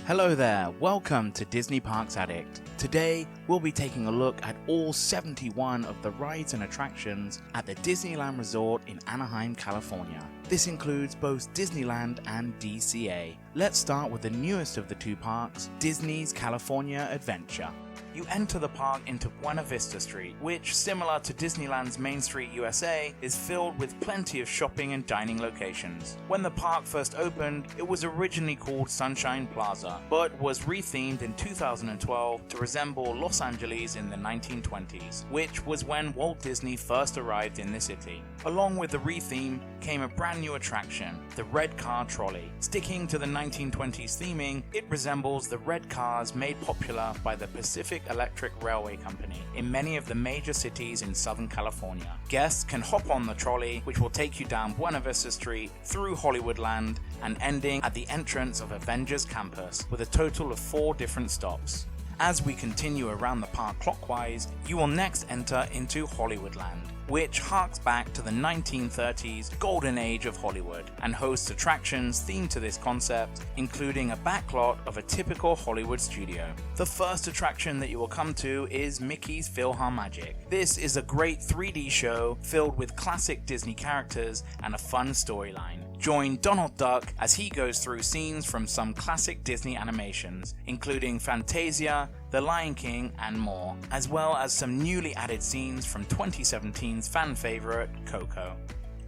Hello there, welcome to Disney Parks Addict. Today, we'll be taking a look at all 71 of the rides and attractions at the Disneyland Resort in Anaheim, California. This includes both Disneyland and DCA. Let's start with the newest of the two parks, Disney's California Adventure. You enter the park into Buena Vista Street, which, similar to Disneyland's Main Street USA, is filled with plenty of shopping and dining locations. When the park first opened, it was originally called Sunshine Plaza, but was rethemed in 2012 to resemble Los Angeles in the 1920s, which was when Walt Disney first arrived in the city. Along with the retheme came a brand new attraction, the Red Car Trolley. Sticking to the 1920s theming, it resembles the red cars made popular by the Pacific Electric Railway Company in many of the major cities in Southern California. Guests can hop on the trolley, which will take you down Buena Vista Street, through Hollywoodland, and ending at the entrance of Avengers Campus, with a total of 4 different stops. As we continue around the park clockwise, you will next enter into Hollywoodland, which harks back to the 1930s golden age of Hollywood and hosts attractions themed to this concept, including a backlot of a typical Hollywood studio. The first attraction that you will come to is Mickey's PhilharMagic. This is a great 3D show filled with classic Disney characters and a fun storyline. Join Donald Duck as he goes through scenes from some classic Disney animations, including Fantasia, The Lion King, and more, as well as some newly added scenes from 2017's fan favorite, Coco.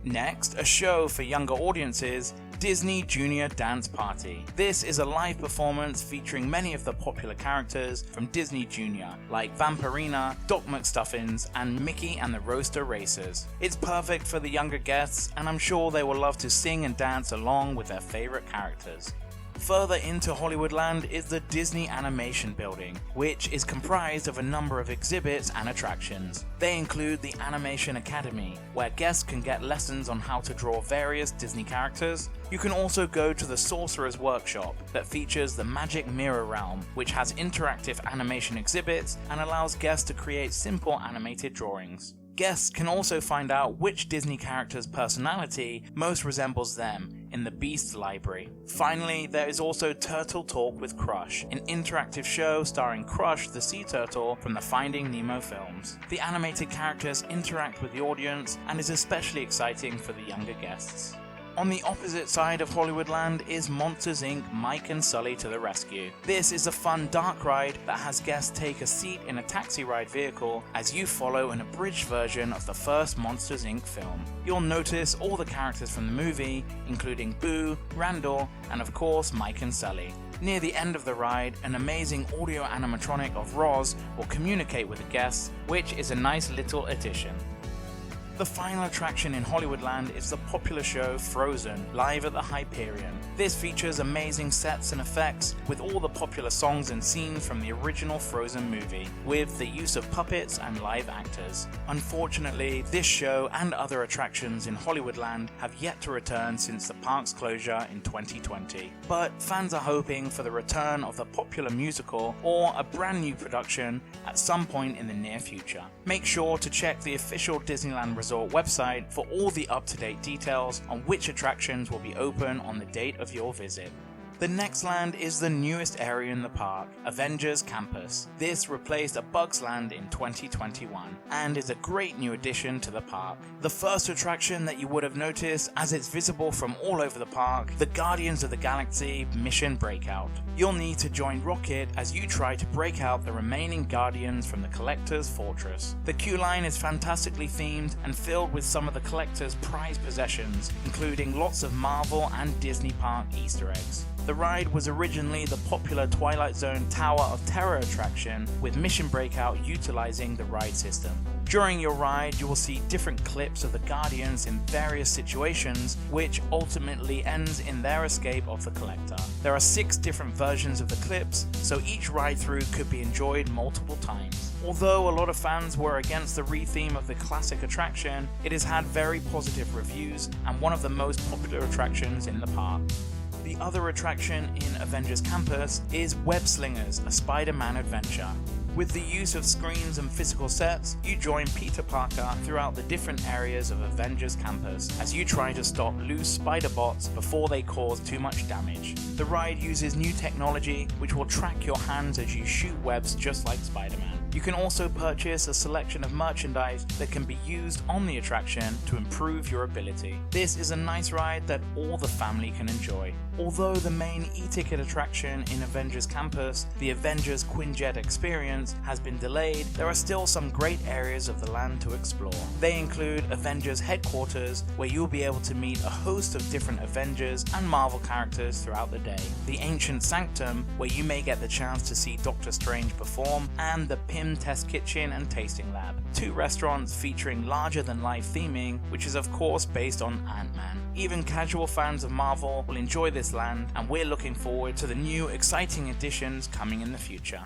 Next, a show for younger audiences, Disney Junior Dance Party. This is a live performance featuring many of the popular characters from Disney Junior, like Vampirina, Doc McStuffins, and Mickey and the Roaster Racers. It's perfect for the younger guests, and I'm sure they will love to sing and dance along with their favorite characters. Further into Hollywoodland is the Disney Animation Building, which is comprised of a number of exhibits and attractions. They include the Animation Academy, where guests can get lessons on how to draw various Disney characters. You can also go to the Sorcerer's Workshop that features the Magic Mirror Realm, which has interactive animation exhibits and allows guests to create simple animated drawings. Guests can also find out which Disney character's personality most resembles them in the Beast Library. Finally, there is also Turtle Talk with Crush, an interactive show starring Crush the sea turtle from the Finding Nemo films. The animated characters interact with the audience and is especially exciting for the younger guests. On the opposite side of Hollywoodland is Monsters Inc. Mike and Sully to the Rescue. This is a fun dark ride that has guests take a seat in a taxi ride vehicle as you follow an abridged version of the first Monsters Inc. film. You'll notice all the characters from the movie, including Boo, Randall, and of course Mike and Sully. Near the end of the ride, an amazing audio animatronic of Roz will communicate with the guests, which is a nice little addition. The final attraction in Hollywoodland is the popular show Frozen, live at the Hyperion. This features amazing sets and effects with all the popular songs and scenes from the original Frozen movie, with the use of puppets and live actors. Unfortunately, this show and other attractions in Hollywoodland have yet to return since the park's closure in 2020. But fans are hoping for the return of the popular musical or a brand new production at some point in the near future. Make sure to check the official Disneyland Resort website for all the up-to-date details on which attractions will be open on the date of your visit. The next land is the newest area in the park, Avengers Campus. This replaced a Bugs Land in 2021 and is a great new addition to the park. The first attraction that you would have noticed, as it's visible from all over the park, the Guardians of the Galaxy Mission Breakout. You'll need to join Rocket as you try to break out the remaining Guardians from the Collector's Fortress. The queue line is fantastically themed and filled with some of the Collector's prized possessions, including lots of Marvel and Disney Park Easter eggs. The ride was originally the popular Twilight Zone Tower of Terror attraction, with Mission Breakout utilizing the ride system. During your ride, you will see different clips of the Guardians in various situations, which ultimately ends in their escape of the Collector. There are 6 different versions of the clips, so each ride-through could be enjoyed multiple times. Although a lot of fans were against the retheme of the classic attraction, it has had very positive reviews and one of the most popular attractions in the park. The other attraction in Avengers Campus is Web Slingers, a Spider-Man adventure. With the use of screens and physical sets, you join Peter Parker throughout the different areas of Avengers Campus as you try to stop loose spider bots before they cause too much damage. The ride uses new technology which will track your hands as you shoot webs just like Spider-Man. You can also purchase a selection of merchandise that can be used on the attraction to improve your ability. This is a nice ride that all the family can enjoy. Although the main e-ticket attraction in Avengers Campus, the Avengers Quinjet Experience, has been delayed, there are still some great areas of the land to explore. They include Avengers Headquarters, where you'll be able to meet a host of different Avengers and Marvel characters throughout the day. The Ancient Sanctum, where you may get the chance to see Doctor Strange perform, and the PIM Test Kitchen and Tasting Lab, 2 restaurants featuring larger-than-life theming, which is of course based on Ant-Man. Even casual fans of Marvel will enjoy this land, and we're looking forward to the new exciting additions coming in the future.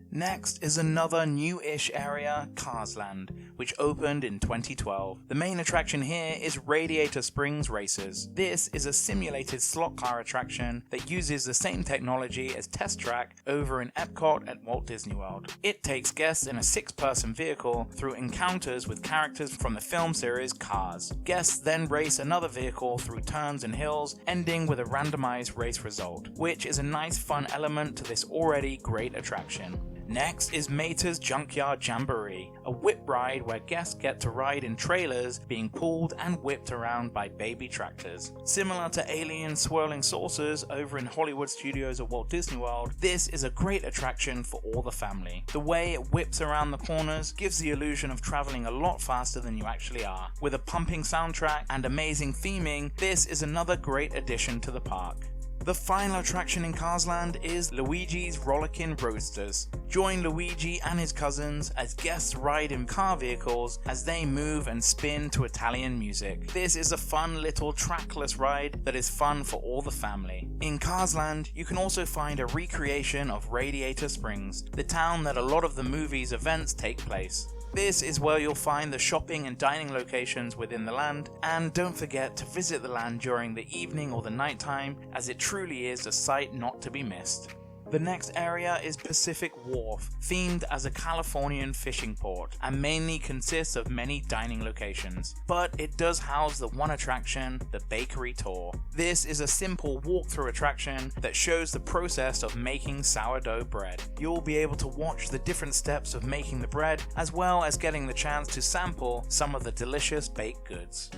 Next is another new-ish area, Cars Land, which opened in 2012. The main attraction here is Radiator Springs Racers. This is a simulated slot car attraction that uses the same technology as Test Track over in Epcot at Walt Disney World. It takes guests in a 6-person vehicle through encounters with characters from the film series Cars. Guests then race another vehicle through turns and hills, ending with a randomized race result, which is a nice fun element to this already great attraction. Next is Mater's Junkyard Jamboree, a whip ride where guests get to ride in trailers being pulled and whipped around by baby tractors. Similar to Alien Swirling Saucers over in Hollywood Studios at Walt Disney World, this is a great attraction for all the family. The way it whips around the corners gives the illusion of traveling a lot faster than you actually are. With a pumping soundtrack and amazing theming, this is another great addition to the park. The final attraction in Cars Land is Luigi's Rollickin' Roadsters. Join Luigi and his cousins as guests ride in car vehicles as they move and spin to Italian music. This is a fun little trackless ride that is fun for all the family. In Cars Land, you can also find a recreation of Radiator Springs, the town that a lot of the movie's events take place. This is where you'll find the shopping and dining locations within the land, and don't forget to visit the land during the evening or the nighttime, as it truly is a sight not to be missed. The next area is Pacific Wharf, themed as a Californian fishing port, and mainly consists of many dining locations. But it does house the one attraction, the Bakery Tour. This is a simple walkthrough attraction that shows the process of making sourdough bread. You'll be able to watch the different steps of making the bread, as well as getting the chance to sample some of the delicious baked goods.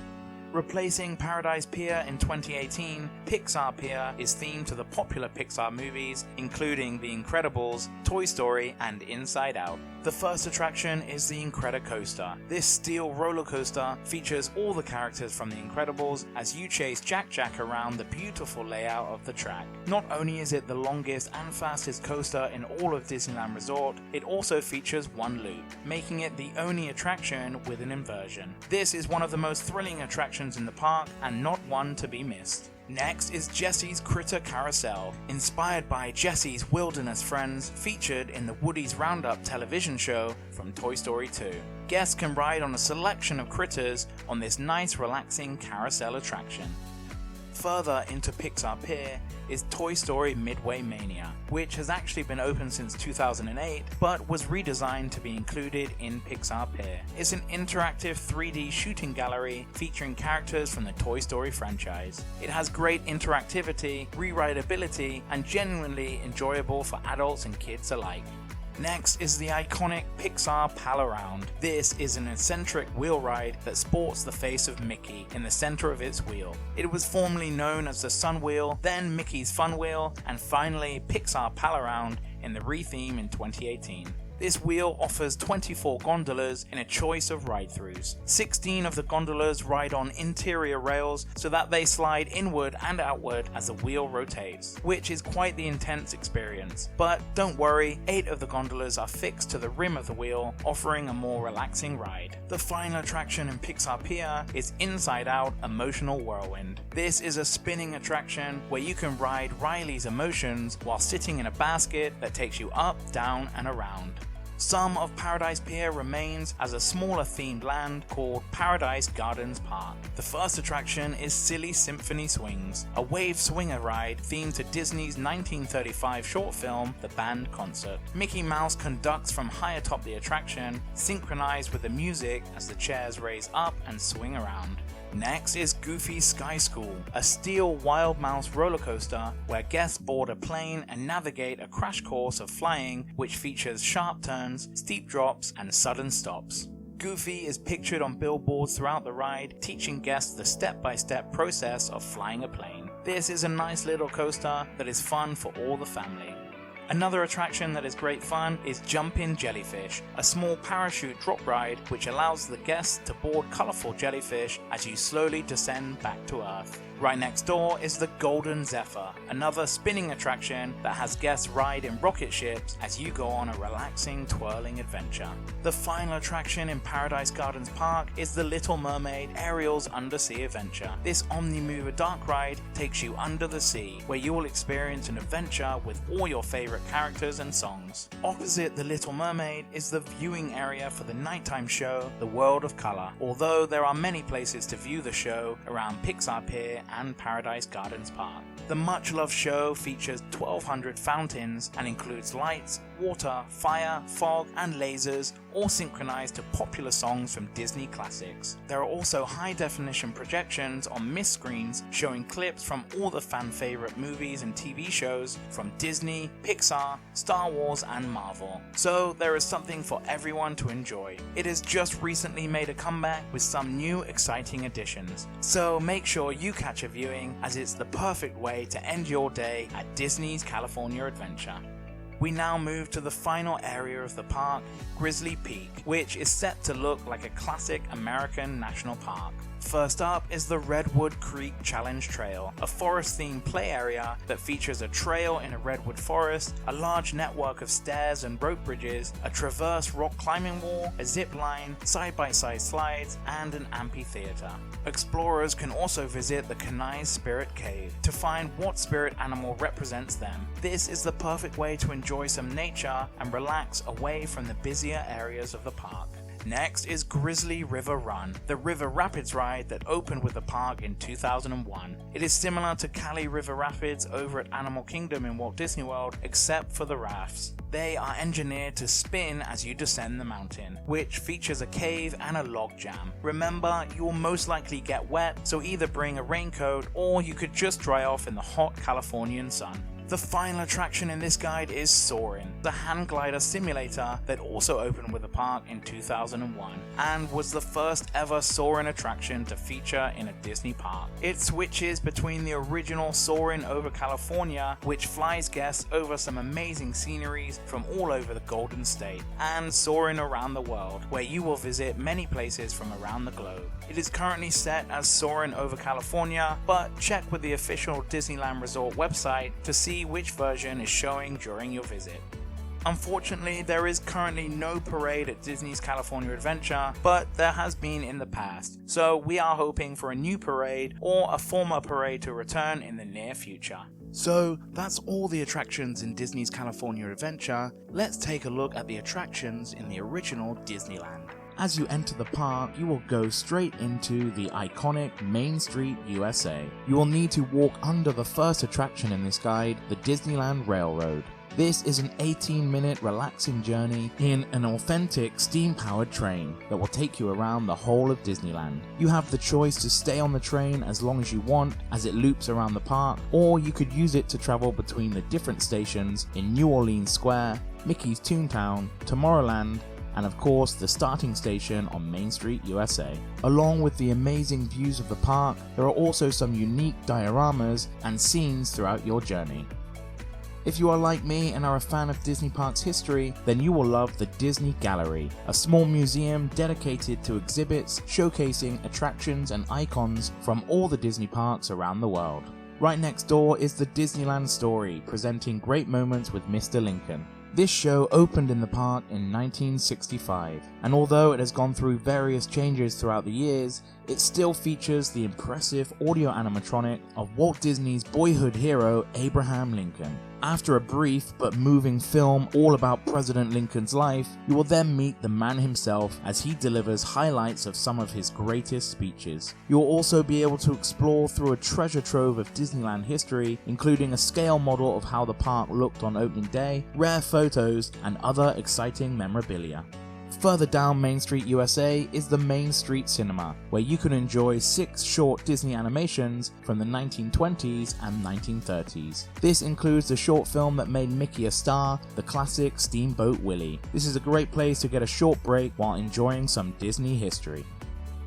Replacing Paradise Pier in 2018, Pixar Pier is themed to the popular Pixar movies, including The Incredibles, Toy Story, and Inside Out. The first attraction is the Incredicoaster. This steel roller coaster features all the characters from The Incredibles as you chase Jack around the beautiful layout of the track. Not only is it the longest and fastest coaster in all of Disneyland Resort, it also features one loop, making it the only attraction with an inversion. This is one of the most thrilling attractions in the park and not one to be missed. Next is Jesse's Critter Carousel, inspired by Jesse's wilderness friends featured in the Woody's Roundup television show from Toy Story 2. Guests can ride on a selection of critters on this nice relaxing carousel attraction. Further into Pixar Pier is Toy Story Midway Mania, which has actually been open since 2008 but was redesigned to be included in Pixar Pier. It's an interactive 3D shooting gallery featuring characters from the Toy Story franchise. It has great interactivity, rewritability, and genuinely enjoyable for adults and kids alike. Next is the iconic Pixar Pal-Around. This is an eccentric wheel ride that sports the face of Mickey in the center of its wheel. It was formerly known as the Sun Wheel, then Mickey's Fun Wheel, and finally Pixar Pal-Around in the retheme in 2018. This wheel offers 24 gondolas in a choice of ride-throughs. 16 of the gondolas ride on interior rails so that they slide inward and outward as the wheel rotates, which is quite the intense experience. But don't worry, 8 of the gondolas are fixed to the rim of the wheel, offering a more relaxing ride. The final attraction in Pixar Pier is Inside Out Emotional Whirlwind. This is a spinning attraction where you can ride Riley's emotions while sitting in a basket that takes you up, down, and around. Some of Paradise Pier remains as a smaller themed land called Paradise Gardens Park. The first attraction is Silly Symphony Swings, a wave swinger ride themed to Disney's 1935 short film The Band Concert. Mickey Mouse conducts from high atop the attraction, synchronized with the music as the chairs raise up and swing around. Next is Goofy's Sky School, a steel Wild Mouse roller coaster where guests board a plane and navigate a crash course of flying which features sharp turns, steep drops, and sudden stops. Goofy is pictured on billboards throughout the ride, teaching guests the step-by-step process of flying a plane. This is a nice little coaster that is fun for all the family. Another attraction that is great fun is Jumpin' Jellyfish, a small parachute drop ride which allows the guests to board colourful jellyfish as you slowly descend back to Earth. Right next door is the Golden Zephyr, another spinning attraction that has guests ride in rocket ships as you go on a relaxing, twirling adventure. The final attraction in Paradise Gardens Park is the Little Mermaid Ariel's Undersea Adventure. This Omnimover dark ride takes you under the sea, where you will experience an adventure with all your favourite characters and songs. Opposite the Little Mermaid is the viewing area for the nighttime show, The World of Colour, although there are many places to view the show around Pixar Pier and Paradise Gardens Park. The much-loved show features 1,200 fountains and includes lights, water, fire, fog, and lasers, all synchronized to popular songs from Disney classics. There are also high-definition projections on mist screens showing clips from all the fan-favorite movies and TV shows from Disney, Pixar, Star Wars, and Marvel. So there is something for everyone to enjoy. It has just recently made a comeback with some new exciting additions. So make sure you catch a viewing, as it's the perfect way to end your day at Disney's California Adventure. We now move to the final area of the park, Grizzly Peak, which is set to look like a classic American national park. First up is the Redwood Creek Challenge Trail, a forest-themed play area that features a trail in a redwood forest, a large network of stairs and rope bridges, a traverse rock climbing wall, a zip line, side-by-side slides, and an amphitheater. Explorers can also visit the Kenai Spirit Cave to find what spirit animal represents them. This is the perfect way to enjoy some nature and relax away from the busier areas of the park. Next is Grizzly River Run, the river rapids ride that opened with the park in 2001. It is similar to Cali River Rapids over at Animal Kingdom in Walt Disney World, except for the rafts. They are engineered to spin as you descend the mountain, which features a cave and a log jam. Remember, you will most likely get wet, so either bring a raincoat or you could just dry off in the hot Californian sun. The final attraction in this guide is Soarin', the hand glider simulator that also opened with the park in 2001 and was the first ever Soarin' attraction to feature in a Disney park. It switches between the original Soarin' over California, which flies guests over some amazing sceneries from all over the Golden State, and Soarin' around the world, where you will visit many places from around the globe. It is currently set as Soarin' over California, but check with the official Disneyland Resort website to see which version is showing during your visit. Unfortunately, there is currently no parade at Disney's California Adventure, but there has been in the past, so we are hoping for a new parade or a former parade to return in the near future. So that's all the attractions in Disney's California Adventure. Let's take a look at the attractions in the original Disneyland. As you enter the park, you will go straight into the iconic Main Street USA. You will need to walk under the first attraction in this guide, the Disneyland Railroad. This is an 18-minute relaxing journey in an authentic steam-powered train that will take you around the whole of Disneyland. You have the choice to stay on the train as long as you want as it loops around the park, or you could use it to travel between the different stations in New Orleans Square, Mickey's Toontown, Tomorrowland, and of course the starting station on Main Street USA. Along with the amazing views of the park, there are also some unique dioramas and scenes throughout your journey. If you are like me and are a fan of Disney Parks history, then you will love the Disney Gallery, a small museum dedicated to exhibits showcasing attractions and icons from all the Disney parks around the world. Right next door is the Disneyland Story, presenting great moments with Mr. Lincoln. This show opened in the park in 1965, and although it has gone through various changes throughout the years, it still features the impressive audio animatronic of Walt Disney's boyhood hero Abraham Lincoln. After a brief but moving film all about President Lincoln's life, you will then meet the man himself as he delivers highlights of some of his greatest speeches. You will also be able to explore through a treasure trove of Disneyland history, including a scale model of how the park looked on opening day, rare photos, and other exciting memorabilia. Further down Main Street, USA is the Main Street Cinema, where you can enjoy 6 short Disney animations from the 1920s and 1930s. This includes the short film that made Mickey a star, the classic Steamboat Willie. This is a great place to get a short break while enjoying some Disney history.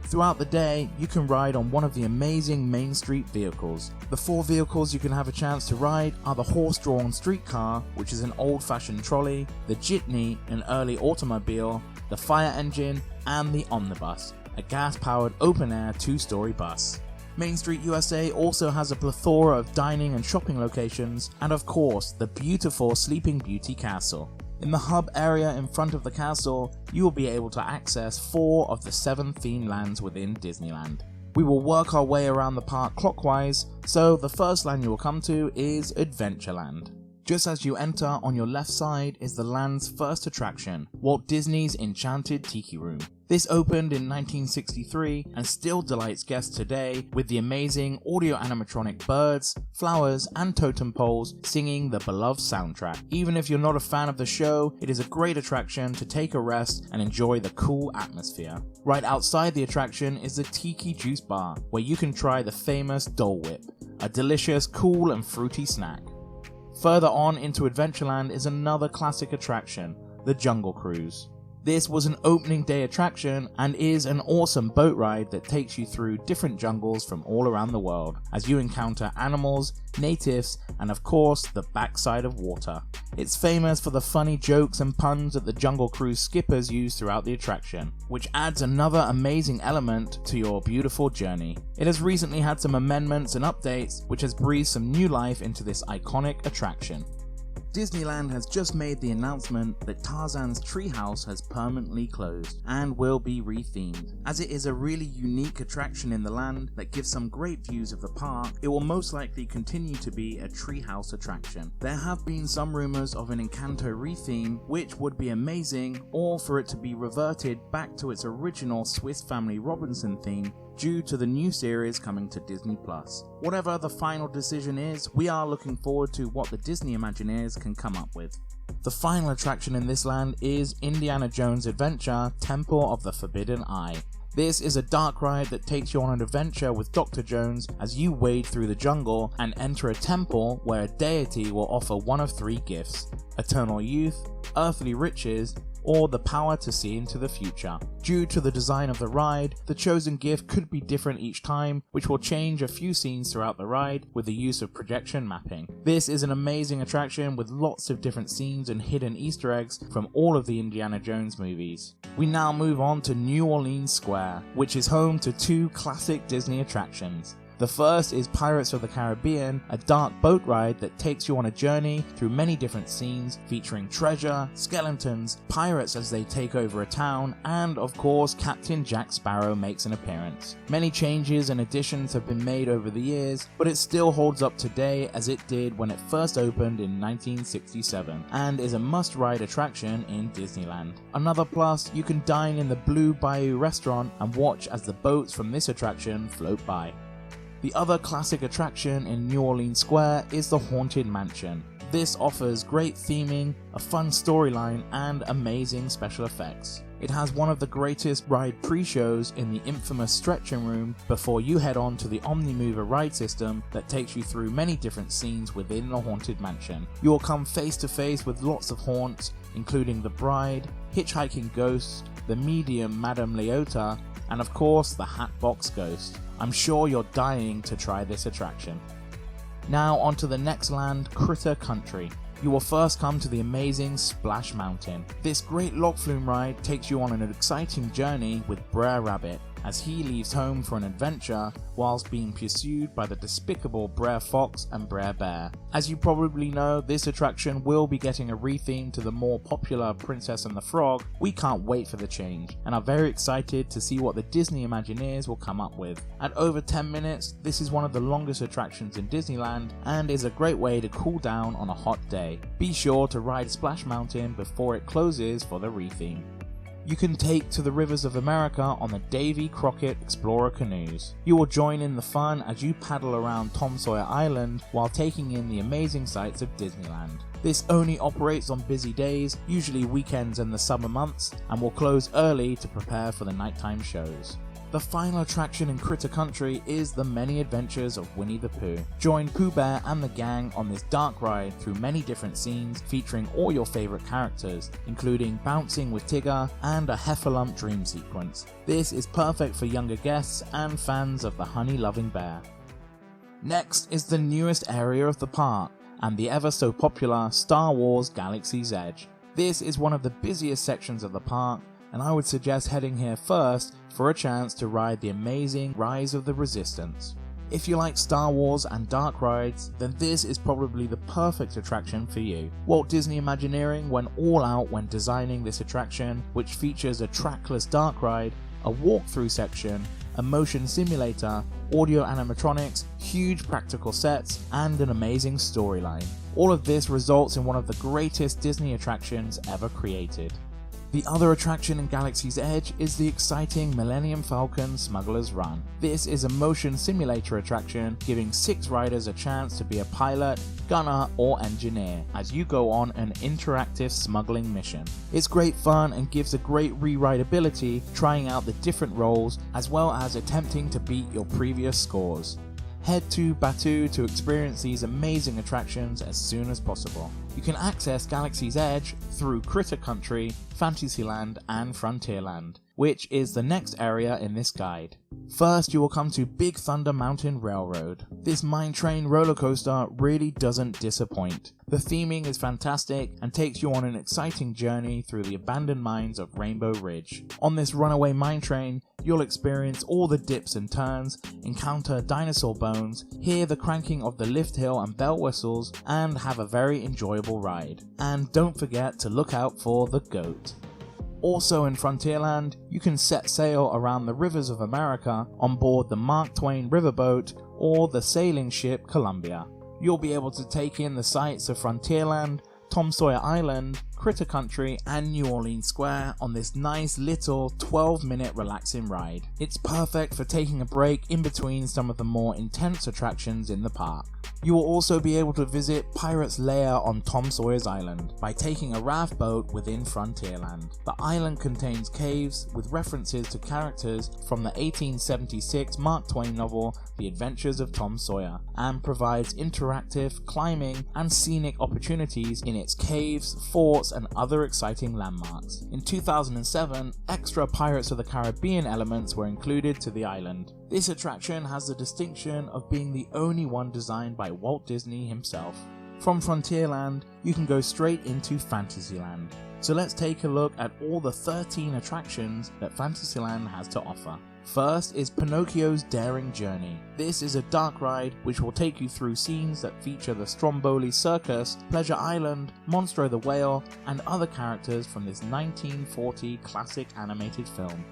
Throughout the day, you can ride on one of the amazing Main Street vehicles. The 4 vehicles you can have a chance to ride are the horse-drawn streetcar, which is an old-fashioned trolley, the jitney, an early automobile, the fire engine, and the omnibus, a gas-powered open-air 2-story bus. Main Street USA also has a plethora of dining and shopping locations, and of course, the beautiful Sleeping Beauty Castle. In the hub area in front of the castle, you will be able to access 4 of the 7 theme lands within Disneyland. We will work our way around the park clockwise, so the first land you will come to is Adventureland. Just as you enter, on your left side is the land's first attraction, Walt Disney's Enchanted Tiki Room. This opened in 1963 and still delights guests today with the amazing audio animatronic birds, flowers, and totem poles singing the beloved soundtrack. Even if you're not a fan of the show, it is a great attraction to take a rest and enjoy the cool atmosphere. Right outside the attraction is the Tiki Juice Bar, where you can try the famous Dole Whip, a delicious, cool and fruity snack. Further on into Adventureland is another classic attraction, the Jungle Cruise. This was an opening day attraction and is an awesome boat ride that takes you through different jungles from all around the world as you encounter animals, natives, and of course the backside of water. It's famous for the funny jokes and puns that the Jungle Cruise skippers use throughout the attraction, which adds another amazing element to your beautiful journey. It has recently had some amendments and updates, which has breathed some new life into this iconic attraction. Disneyland has just made the announcement that Tarzan's treehouse has permanently closed and will be rethemed. As it is a really unique attraction in the land that gives some great views of the park, it will most likely continue to be a treehouse attraction. There have been some rumors of an Encanto retheme, which would be amazing, or for it to be reverted back to its original Swiss Family Robinson theme, due to the new series coming to Disney+. Whatever the final decision is, we are looking forward to what the Disney Imagineers can come up with. The final attraction in this land is Indiana Jones' Adventure Temple of the Forbidden Eye. This is a dark ride that takes you on an adventure with Dr. Jones as you wade through the jungle and enter a temple where a deity will offer one of 3 gifts: eternal youth, earthly riches, or the power to see into the future. Due to the design of the ride, the chosen gift could be different each time, which will change a few scenes throughout the ride with the use of projection mapping. This is an amazing attraction with lots of different scenes and hidden Easter eggs from all of the Indiana Jones movies. We now move on to New Orleans Square, which is home to 2 classic Disney attractions. The first is Pirates of the Caribbean, a dark boat ride that takes you on a journey through many different scenes featuring treasure, skeletons, pirates as they take over a town, and of course Captain Jack Sparrow makes an appearance. Many changes and additions have been made over the years, but it still holds up today as it did when it first opened in 1967, and is a must-ride attraction in Disneyland. Another plus, you can dine in the Blue Bayou restaurant and watch as the boats from this attraction float by. The other classic attraction in New Orleans Square is the Haunted Mansion. This offers great theming, a fun storyline, and amazing special effects. It has one of the greatest ride pre-shows in the infamous stretching room before you head on to the Omnimover ride system that takes you through many different scenes within the Haunted Mansion. You will come face to face with lots of haunts, including the bride, hitchhiking ghosts, the medium Madame Leota, and of course the Hatbox Ghost. I'm sure you're dying to try this attraction. Now onto the next land, Critter Country. You will first come to the amazing Splash Mountain. This great log flume ride takes you on an exciting journey with Brer Rabbit. as he leaves home for an adventure whilst being pursued by the despicable Brer Fox and Brer Bear. As you probably know, this attraction will be getting a retheme to the more popular Princess and the Frog. We can't wait for the change and are very excited to see what the Disney Imagineers will come up with. At over 10 minutes, this is one of the longest attractions in Disneyland and is a great way to cool down on a hot day. Be sure to ride Splash Mountain before it closes for the retheme. You can take to the rivers of America on the Davy Crockett Explorer canoes. You will join in the fun as you paddle around Tom Sawyer Island while taking in the amazing sights of Disneyland. This only operates on busy days, usually weekends and the summer months, and will close early to prepare for the nighttime shows. The final attraction in Critter Country is The Many Adventures of Winnie the Pooh. Join Pooh Bear and the gang on this dark ride through many different scenes featuring all your favourite characters, including bouncing with Tigger and a Heffalump dream sequence. This is perfect for younger guests and fans of the honey-loving bear. Next is the newest area of the park, and the ever so popular Star Wars Galaxy's Edge. This is one of the busiest sections of the park, and I would suggest heading here first for a chance to ride the amazing Rise of the Resistance. If you like Star Wars and dark rides, then this is probably the perfect attraction for you. Walt Disney Imagineering went all out when designing this attraction, which features a trackless dark ride, a walkthrough section, a motion simulator, audio animatronics, huge practical sets, and an amazing storyline. All of this results in one of the greatest Disney attractions ever created. The other attraction in Galaxy's Edge is the exciting Millennium Falcon Smuggler's Run. This is a motion simulator attraction giving 6 riders a chance to be a pilot, gunner, or engineer as you go on an interactive smuggling mission. It's great fun and gives a great re-rideability, trying out the different roles as well as attempting to beat your previous scores. Head to Batuu to experience these amazing attractions as soon as possible. You can access Galaxy's Edge through Critter Country, Fantasyland, and Frontierland, which is the next area in this guide. First, you will come to Big Thunder Mountain Railroad. This mine train roller coaster really doesn't disappoint. The theming is fantastic and takes you on an exciting journey through the abandoned mines of Rainbow Ridge. On this runaway mine train, you'll experience all the dips and turns, encounter dinosaur bones, hear the cranking of the lift hill and bell whistles, and have a very enjoyable ride. And don't forget to look out for the goat. Also in Frontierland, you can set sail around the rivers of America on board the Mark Twain riverboat or the sailing ship Columbia. You'll be able to take in the sights of Frontierland, Tom Sawyer Island, Critter Country, and New Orleans Square on this nice little 12-minute relaxing ride. It's perfect for taking a break in between some of the more intense attractions in the park. You will also be able to visit Pirate's Lair on Tom Sawyer's Island by taking a raft boat within Frontierland. The island contains caves with references to characters from the 1876 Mark Twain novel The Adventures of Tom Sawyer, and provides interactive, climbing, and scenic opportunities in its caves, forts, and other exciting landmarks. In 2007, extra Pirates of the Caribbean elements were included to the island. This attraction has the distinction of being the only one designed by Walt Disney himself. From Frontierland, you can go straight into Fantasyland. So let's take a look at all the 13 attractions that Fantasyland has to offer. First is Pinocchio's Daring Journey. This is a dark ride which will take you through scenes that feature the Stromboli Circus, Pleasure Island, Monstro the Whale, and other characters from this 1940 classic animated film.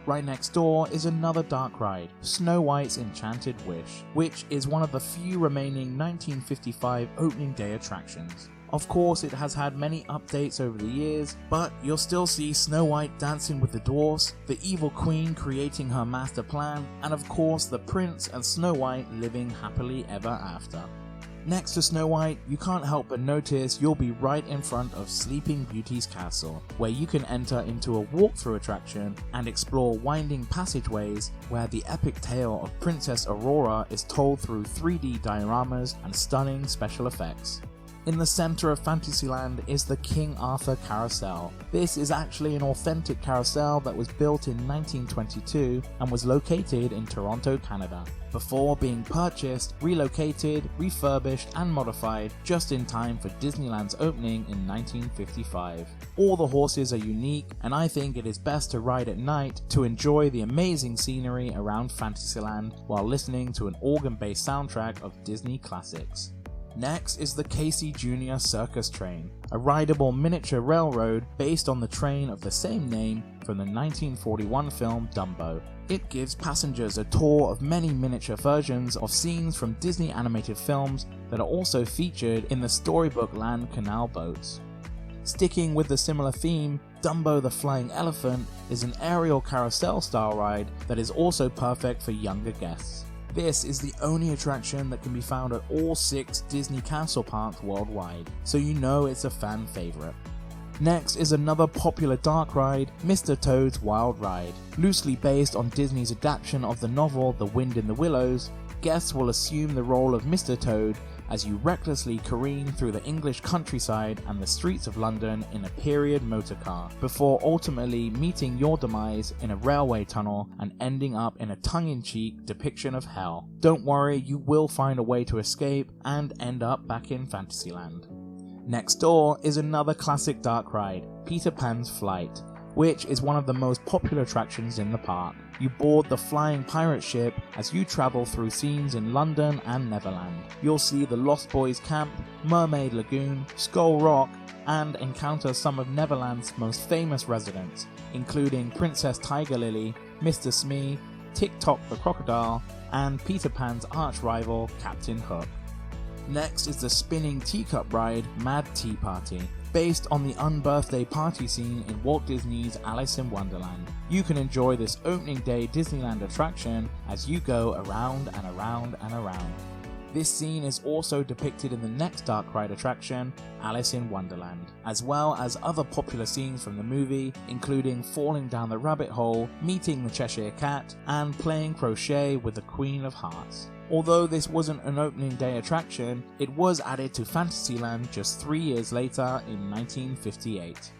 Right next door is another dark ride, Snow White's Enchanted Wish, which is one of the few remaining 1955 opening day attractions. Of course, it has had many updates over the years, but you'll still see Snow White dancing with the dwarfs, the evil queen creating her master plan, and of course the prince and Snow White living happily ever after. Next to Snow White, you can't help but notice you'll be right in front of Sleeping Beauty's castle, where you can enter into a walkthrough attraction and explore winding passageways where the epic tale of Princess Aurora is told through 3D dioramas and stunning special effects. In the center of Fantasyland is the King Arthur Carousel. This is actually an authentic carousel that was built in 1922 and was located in Toronto, Canada, before being purchased, relocated, refurbished and modified just in time for Disneyland's opening in 1955. All the horses are unique, and I think it is best to ride at night to enjoy the amazing scenery around Fantasyland while listening to an organ-based soundtrack of Disney classics. Next is the Casey Jr. Circus Train, a rideable miniature railroad based on the train of the same name from the 1941 film Dumbo. It gives passengers a tour of many miniature versions of scenes from Disney animated films that are also featured in the Storybook Land canal boats. Sticking with the similar theme, Dumbo the Flying Elephant is an aerial carousel style ride that is also perfect for younger guests. This is the only attraction that can be found at all 6 Disney castle parks worldwide, so you know it's a fan favorite. Next is another popular dark ride, Mr. Toad's Wild Ride. Loosely based on Disney's adaptation of the novel The Wind in the Willows, guests will assume the role of Mr. Toad as you recklessly careen through the English countryside and the streets of London in a period motorcar, before ultimately meeting your demise in a railway tunnel and ending up in a tongue-in-cheek depiction of hell. Don't worry, you will find a way to escape and end up back in Fantasyland. Next door is another classic dark ride, Peter Pan's Flight, which is one of the most popular attractions in the park. You board the flying pirate ship as you travel through scenes in London and Neverland. You'll see the Lost Boys Camp, Mermaid Lagoon, Skull Rock, and encounter some of Neverland's most famous residents, including Princess Tiger Lily, Mr. Smee, Tick-Tock the Crocodile, and Peter Pan's arch-rival Captain Hook. Next is the spinning teacup ride, Mad Tea Party, based on the unbirthday party scene in Walt Disney's Alice in Wonderland. You can enjoy this opening day Disneyland attraction as you go around and around and around. This scene is also depicted in the next dark ride attraction, Alice in Wonderland, as well as other popular scenes from the movie, including falling down the rabbit hole, meeting the Cheshire Cat, and playing crochet with the Queen of Hearts. Although this wasn't an opening day attraction, it was added to Fantasyland just 3 years later in 1958.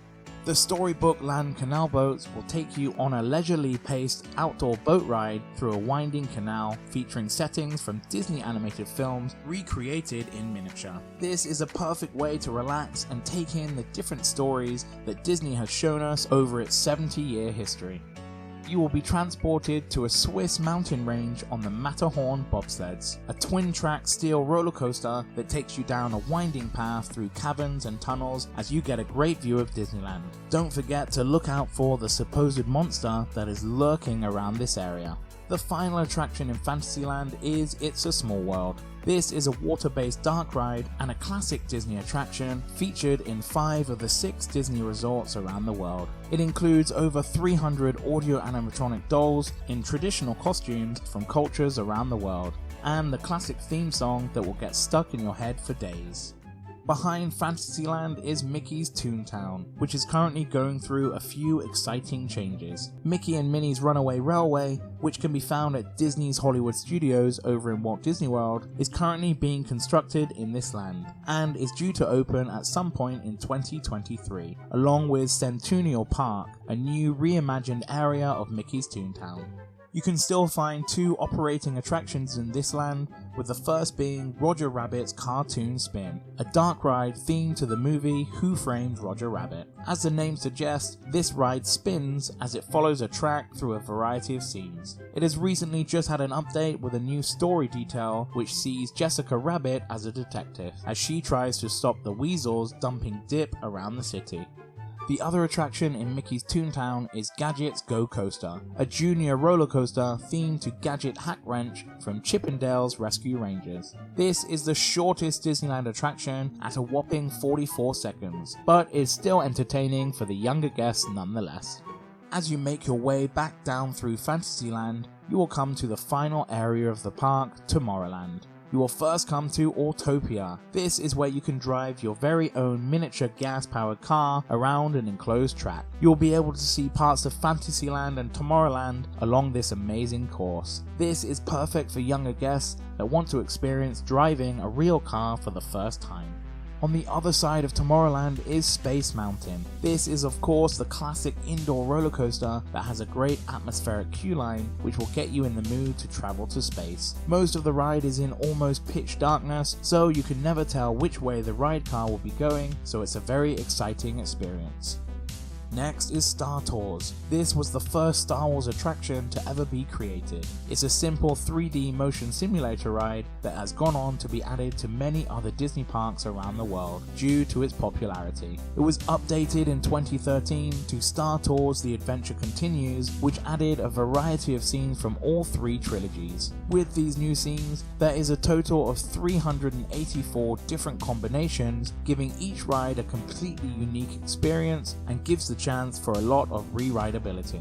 The Storybook Land canal boats will take you on a leisurely paced outdoor boat ride through a winding canal featuring settings from Disney animated films recreated in miniature. This is a perfect way to relax and take in the different stories that Disney has shown us over its 70-year history. You will be transported to a Swiss mountain range on the Matterhorn bobsleds, a twin-track steel roller coaster that takes you down a winding path through caverns and tunnels as you get a great view of Disneyland. Don't forget to look out for the supposed monster that is lurking around this area. The final attraction in Fantasyland is It's a Small World. This is a water-based dark ride and a classic Disney attraction featured in 5 of the 6 Disney resorts around the world. It includes over 300 audio animatronic dolls in traditional costumes from cultures around the world, and the classic theme song that will get stuck in your head for days. Behind Fantasyland is Mickey's Toontown, which is currently going through a few exciting changes. Mickey and Minnie's Runaway Railway, which can be found at Disney's Hollywood Studios over in Walt Disney World, is currently being constructed in this land, and is due to open at some point in 2023, along with Centennial Park, a new reimagined area of Mickey's Toontown. You can still find 2 operating attractions in this land, with the first being Roger Rabbit's Cartoon Spin, a dark ride themed to the movie Who Framed Roger Rabbit. As the name suggests, this ride spins as it follows a track through a variety of scenes. It has recently just had an update with a new story detail which sees Jessica Rabbit as a detective, as she tries to stop the weasels dumping dip around the city. The other attraction in Mickey's Toontown is Gadget's Go Coaster, a junior roller coaster themed to Gadget Hack Wrench from Chippendale's Rescue Rangers. This is the shortest Disneyland attraction at a whopping 44 seconds, but is still entertaining for the younger guests nonetheless. As you make your way back down through Fantasyland, you will come to the final area of the park, Tomorrowland. You will first come to Autopia. This is where you can drive your very own miniature gas-powered car around an enclosed track. You will be able to see parts of Fantasyland and Tomorrowland along this amazing course. This is perfect for younger guests that want to experience driving a real car for the first time. On the other side of Tomorrowland is Space Mountain. This is of course the classic indoor roller coaster that has a great atmospheric queue line which will get you in the mood to travel to space. Most of the ride is in almost pitch darkness, so you can never tell which way the ride car will be going, so it's a very exciting experience. Next is Star Tours. This was the first Star Wars attraction to ever be created. It's a simple 3D motion simulator ride that has gone on to be added to many other Disney parks around the world due to its popularity. It was updated in 2013 to Star Tours The Adventure Continues, which added a variety of scenes from all three trilogies. With these new scenes, there is a total of 384 different combinations, giving each ride a completely unique experience and gives the chance for a lot of re-rideability.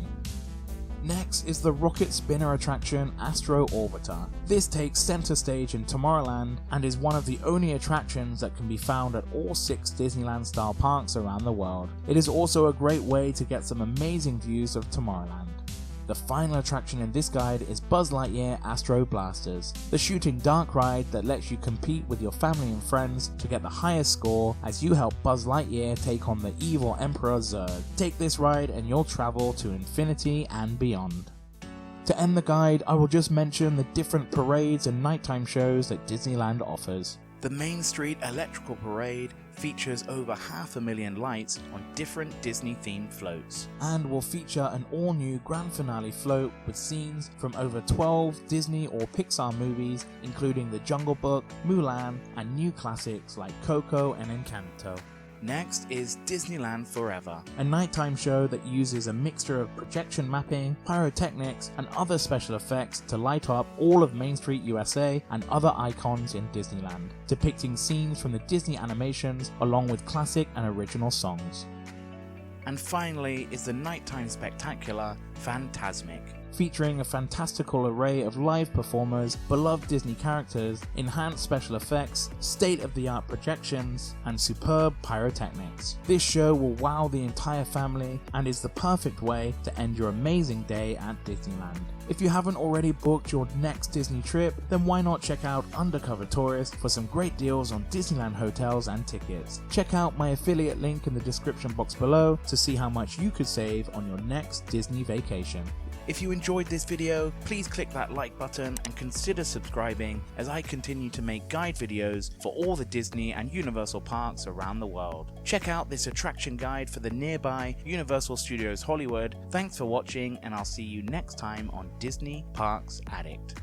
Next is the rocket spinner attraction Astro Orbiter. This takes center stage in Tomorrowland and is one of the only attractions that can be found at all 6 Disneyland style parks around the world. It is also a great way to get some amazing views of Tomorrowland. The final attraction in this guide is Buzz Lightyear Astro Blasters, the shooting dark ride that lets you compete with your family and friends to get the highest score as you help Buzz Lightyear take on the evil Emperor Zurg. Take this ride and you'll travel to infinity and beyond. To end the guide, I will just mention the different parades and nighttime shows that Disneyland offers. The Main Street Electrical Parade features over 500,000 lights on different Disney-themed floats. And will feature an all-new grand finale float with scenes from over 12 Disney or Pixar movies, including The Jungle Book, Mulan, and new classics like Coco and Encanto. Next is Disneyland Forever, a nighttime show that uses a mixture of projection mapping, pyrotechnics, and other special effects to light up all of Main Street USA and other icons in Disneyland, depicting scenes from the Disney animations along with classic and original songs. And finally is the nighttime spectacular Fantasmic, featuring a fantastical array of live performers, beloved Disney characters, enhanced special effects, state-of-the-art projections, and superb pyrotechnics. This show will wow the entire family and is the perfect way to end your amazing day at Disneyland. If you haven't already booked your next Disney trip, then why not check out Undercover Tourist for some great deals on Disneyland hotels and tickets. Check out my affiliate link in the description box below to see how much you could save on your next Disney vacation. If you enjoyed this video, please click that like button and consider subscribing as I continue to make guide videos for all the Disney and Universal parks around the world. Check out this attraction guide for the nearby Universal Studios Hollywood. Thanks for watching, and I'll see you next time on Disney Parks Addict.